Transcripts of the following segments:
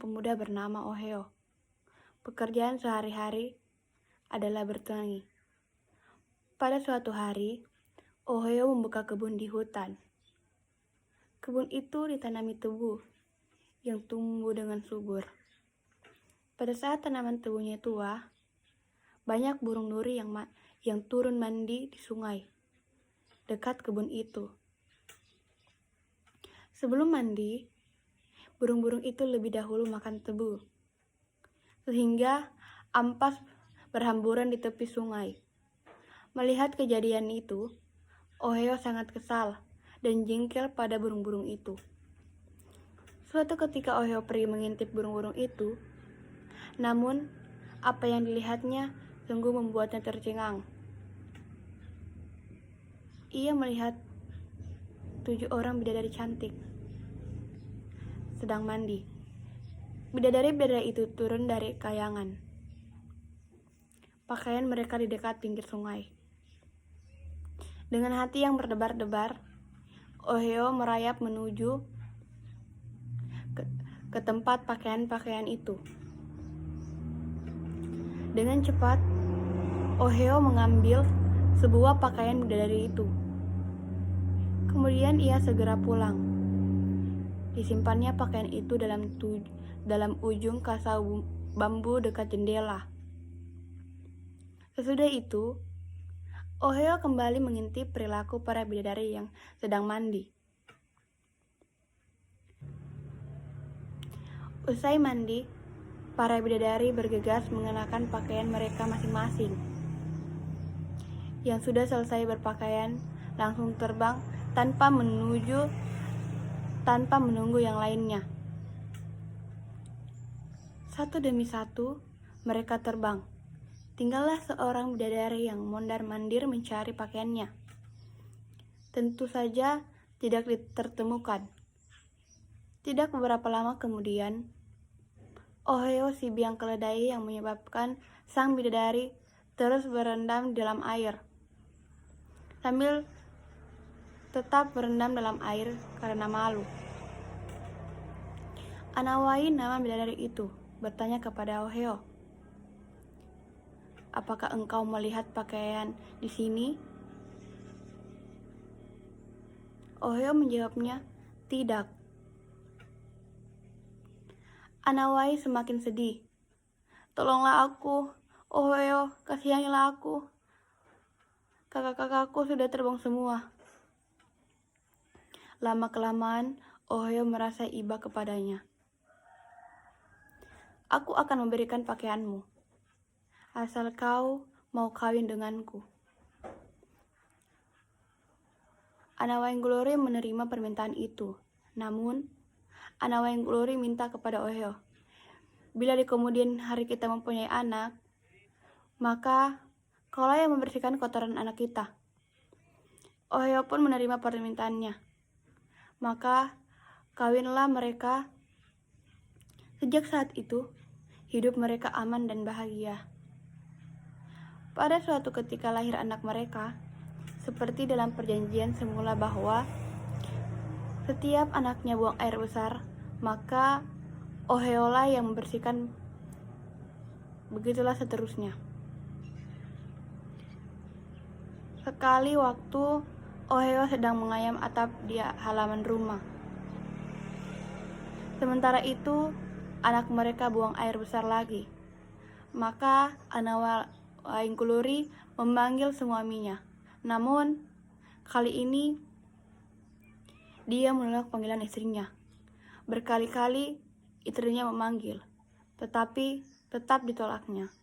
pemuda bernama Ohio. Pekerjaan sehari-hari adalah bertani. Pada suatu hari, Ohio membuka kebun di hutan. Kebun itu ditanami tebu yang tumbuh dengan subur. Pada saat tanaman tebunya tua, banyak burung duri yang turun mandi di sungai dekat kebun itu. Sebelum mandi, burung-burung itu lebih dahulu makan tebu, sehingga ampas berhamburan di tepi sungai. Melihat kejadian itu, Ohio sangat kesal dan jengkel pada burung-burung itu. Suatu ketika Ohio pergi mengintip burung-burung itu, namun apa yang dilihatnya sungguh membuatnya tercengang. Ia melihat 7 orang bidadari cantik sedang mandi. Bidadari-bidadari itu turun dari kayangan. Pakaian mereka di dekat pinggir sungai. Dengan hati yang berdebar-debar, Ohio merayap menuju ke tempat pakaian-pakaian itu. Dengan cepat, Ohio mengambil sebuah pakaian bidadari itu. Kemudian ia segera pulang. Disimpannya pakaian itu dalam ujung kasa bambu dekat jendela. Sesudah itu, Ohio kembali mengintip perilaku para bidadari yang sedang mandi. Usai mandi, para bidadari bergegas mengenakan pakaian mereka masing-masing. Yang sudah selesai berpakaian langsung terbang tanpa menunggu yang lainnya. Satu demi satu, mereka terbang. Tinggallah seorang bidadari yang mondar-mandir mencari pakaiannya. Tentu saja tidak ditemukan. Tidak beberapa lama kemudian, Ohio si biang keledai yang menyebabkan sang bidadari terus berendam dalam air. Sambil tetap berendam dalam air karena malu. Anawai, nama bidadari itu, bertanya kepada Ohio, "Apakah engkau melihat pakaian di sini?" Ohio menjawabnya, "Tidak." Anawai semakin sedih. "Tolonglah aku, Ohio, kasihanilah aku. Kakak-kakakku sudah terbang semua." Lama-kelamaan, Ohio merasa iba kepadanya. "Aku akan memberikan pakaianmu, asal kau mau kawin denganku." Anawainggulori menerima permintaan itu. Namun, Anawainggulori minta kepada Ohio, "Bila di kemudian hari kita mempunyai anak, maka kaulah yang membersihkan kotoran anak kita." Ohio pun menerima permintaannya. Maka kawinlah mereka. Sejak saat itu, hidup mereka aman dan bahagia. Pada suatu ketika lahir anak mereka, seperti dalam perjanjian semula bahwa setiap anaknya buang air besar, maka Ohio lah yang membersihkan. Begitulah seterusnya. Sekali waktu, Ohio sedang mengayam atap di halaman rumah. Sementara itu, anak mereka buang air besar lagi. Maka Anawainggulori memanggil suaminya. Namun, kali ini dia menolak panggilan istrinya. Berkali-kali istrinya memanggil, tetapi tetap ditolaknya.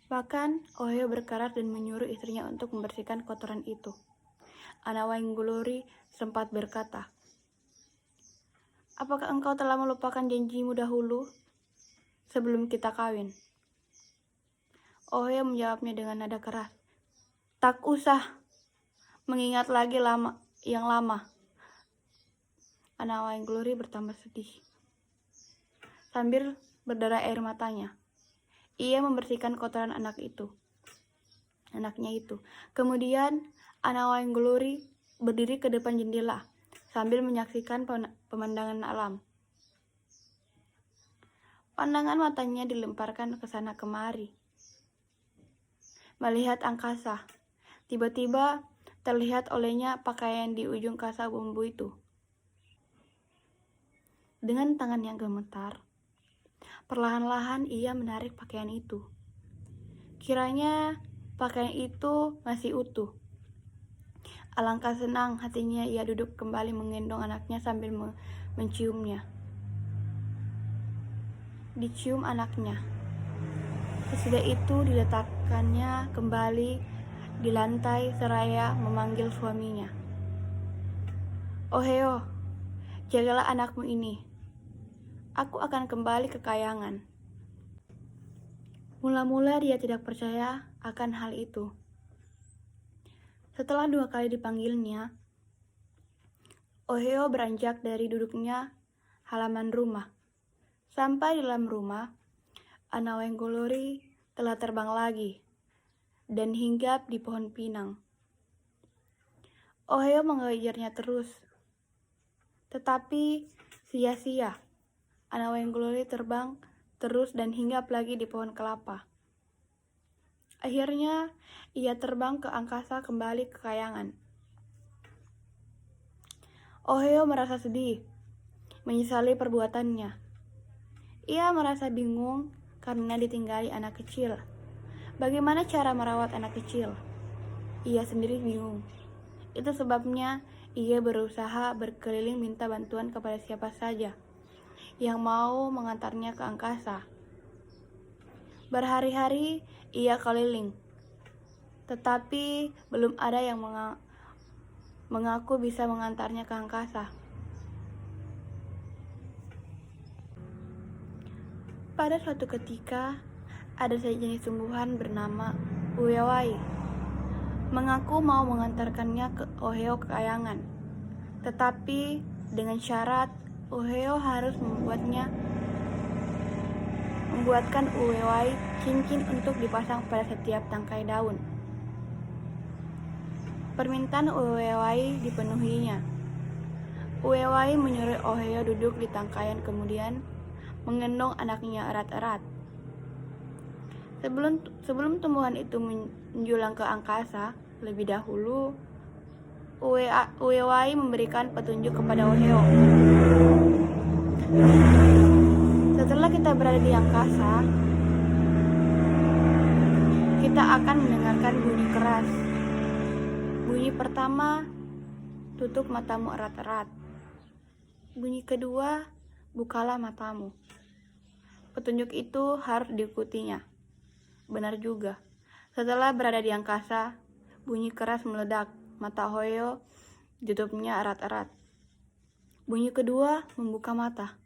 Bahkan, Ohio berkeras dan menyuruh istrinya untuk membersihkan kotoran itu. Anawainggulori sempat berkata, "Apakah engkau telah melupakan janjimu dahulu sebelum kita kawin?" Ohio menjawabnya dengan nada keras, "Tak usah mengingat lagi yang lama." Anawainggulori bertambah sedih. Sambil berderai air matanya, ia membersihkan kotoran anaknya itu. Kemudian Anawainggulori berdiri ke depan jendela sambil menyaksikan pemandangan alam. Pandangan matanya dilemparkan ke sana kemari, melihat angkasa. Tiba-tiba terlihat olehnya pakaian di ujung kasa bumbu itu. Dengan tangan yang gemetar, perlahan-lahan ia menarik pakaian itu. Kiranya pakaian itu masih utuh. Alangkah senang hatinya ia duduk kembali menggendong anaknya sambil menciumnya. Dicium anaknya. Sesudah itu diletakkannya kembali di lantai seraya memanggil suaminya. "Oheo, jagalah anakmu ini. Aku akan kembali ke kayangan." Mula-mula dia tidak percaya akan hal itu. Setelah 2 kali dipanggilnya, Oheo beranjak dari duduknya halaman rumah. Sampai di dalam rumah, Anawenggolori telah terbang lagi dan hinggap di pohon pinang. Oheo mengejarnya terus, tetapi sia-sia. Anawenggolori terbang terus dan hinggap lagi di pohon kelapa. Akhirnya, ia terbang ke angkasa kembali ke kayangan. Oheo merasa sedih, menyesali perbuatannya. Ia merasa bingung karena ditinggali anak kecil. Bagaimana cara merawat anak kecil? Ia sendiri bingung. Itu sebabnya ia berusaha berkeliling minta bantuan kepada siapa saja yang mau mengantarnya ke angkasa. Berhari-hari ia keliling, tetapi belum ada yang mengaku bisa mengantarnya ke angkasa. Pada suatu ketika, ada sejenis tumbuhan bernama Uwewai mengaku mau mengantarkannya ke Oheo ke kayangan. Tetapi dengan syarat Oheo harus membuatkan Uwewai cincin untuk dipasang pada setiap tangkai daun. Permintaan Uwewai dipenuhinya. Uwewai menyuruh Oheo duduk di tangkaian kemudian menggendong anaknya erat-erat. Sebelum tumbuhan itu menjulang ke angkasa, lebih dahulu Uwewai memberikan petunjuk kepada Oheo. Setelah kita berada di angkasa, kita akan mendengarkan bunyi keras. Bunyi pertama, tutup matamu erat-erat. Bunyi kedua, bukalah matamu. Petunjuk itu harus diikutinya. Benar juga. Setelah berada di angkasa, bunyi keras meledak. Mata Oheo ditutupnya erat-erat. Bunyi kedua membuka mata.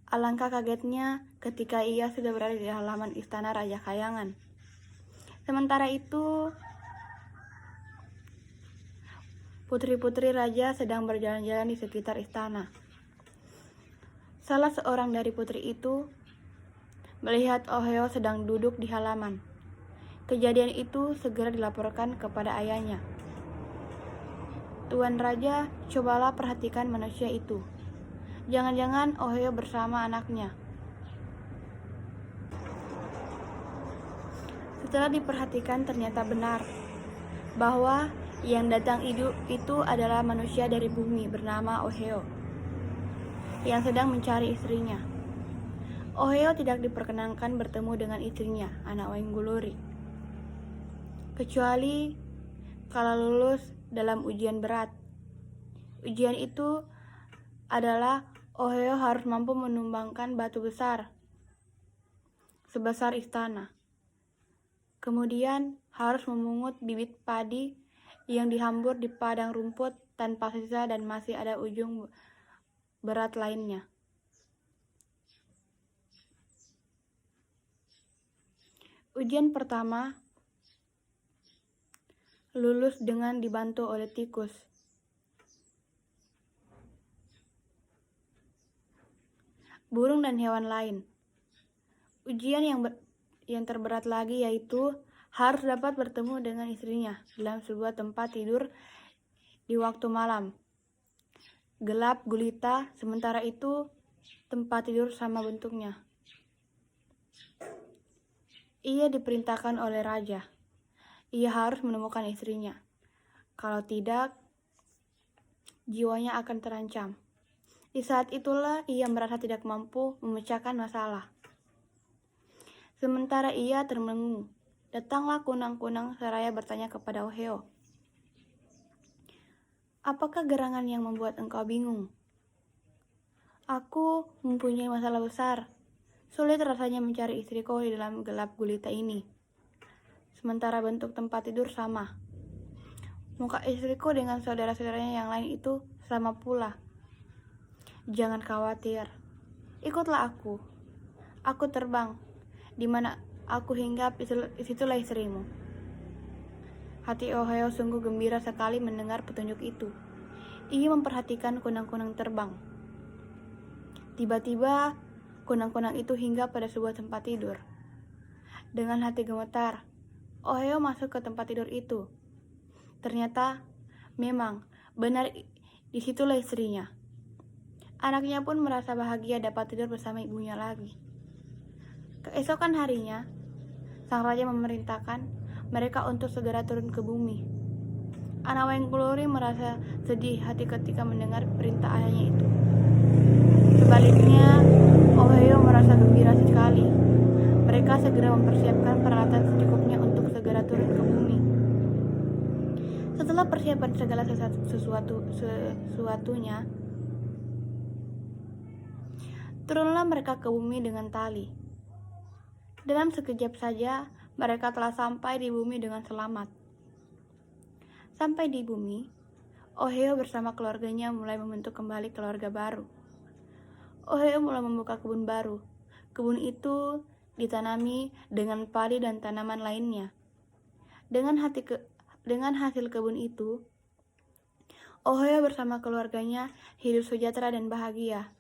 Alangkah kagetnya ketika ia sudah berada di halaman istana Raja Kayangan. Sementara itu, putri-putri raja sedang berjalan-jalan di sekitar istana. Salah seorang dari putri itu melihat Oheo sedang duduk di halaman. Kejadian itu segera dilaporkan kepada ayahnya. "Tuan Raja, cobalah perhatikan manusia itu. Jangan-jangan Oheo bersama anaknya." Setelah diperhatikan ternyata benar bahwa yang datang itu adalah manusia dari bumi bernama Oheo yang sedang mencari istrinya. Oheo tidak diperkenankan bertemu dengan istrinya, Anawenggolori, kecuali kalau lulus dalam ujian berat. Ujian itu adalah Oheo harus mampu menumbangkan batu besar sebesar istana. Kemudian harus memungut bibit padi yang dihambur di padang rumput tanpa sisa dan masih ada ujung berat lainnya. Ujian pertama lulus dengan dibantu oleh tikus. Burung dan hewan lain. Ujian yang terberat lagi yaitu harus dapat bertemu dengan istrinya dalam sebuah tempat tidur di waktu malam. Gelap gulita, sementara itu tempat tidur sama bentuknya. Ia diperintahkan oleh raja. Ia harus menemukan istrinya. Kalau tidak, jiwanya akan terancam. Di saat itulah ia merasa tidak mampu memecahkan masalah. Sementara ia termenung, datanglah kunang-kunang seraya bertanya kepada Ohio, "Apakah gerangan yang membuat engkau bingung?" "Aku mempunyai masalah besar. Sulit rasanya mencari istriku di dalam gelap gulita ini. Sementara bentuk tempat tidur sama. Muka istriku dengan saudara-saudaranya yang lain itu sama pula. Jangan khawatir. Ikutlah aku. Aku terbang. Di mana aku hinggap, disitulah istrimu." Hati Ohio sungguh gembira sekali mendengar petunjuk itu. Ia memperhatikan kunang-kunang terbang. Tiba-tiba, kunang-kunang itu hinggap pada sebuah tempat tidur. Dengan hati gemetar, Ohio masuk ke tempat tidur itu. Ternyata, memang, benar disitulah istrinya. Anaknya pun merasa bahagia dapat tidur bersama ibunya lagi. Keesokan harinya, sang raja memerintahkan mereka untuk segera turun ke bumi. Anawengkuluri merasa sedih hati ketika mendengar perintah ayahnya itu. Sebaliknya, Ohio merasa gembira sekali. Mereka segera mempersiapkan peralatan secukupnya untuk segera turun ke bumi. Setelah persiapan segala sesuatunya, turunlah mereka ke bumi dengan tali. Dalam sekejap saja, mereka telah sampai di bumi dengan selamat. Sampai di bumi, Ohio bersama keluarganya mulai membentuk kembali keluarga baru. Ohio mulai membuka kebun baru. Kebun itu ditanami dengan padi dan tanaman lainnya. Dengan hasil kebun itu, Ohio bersama keluarganya hidup sejahtera dan bahagia.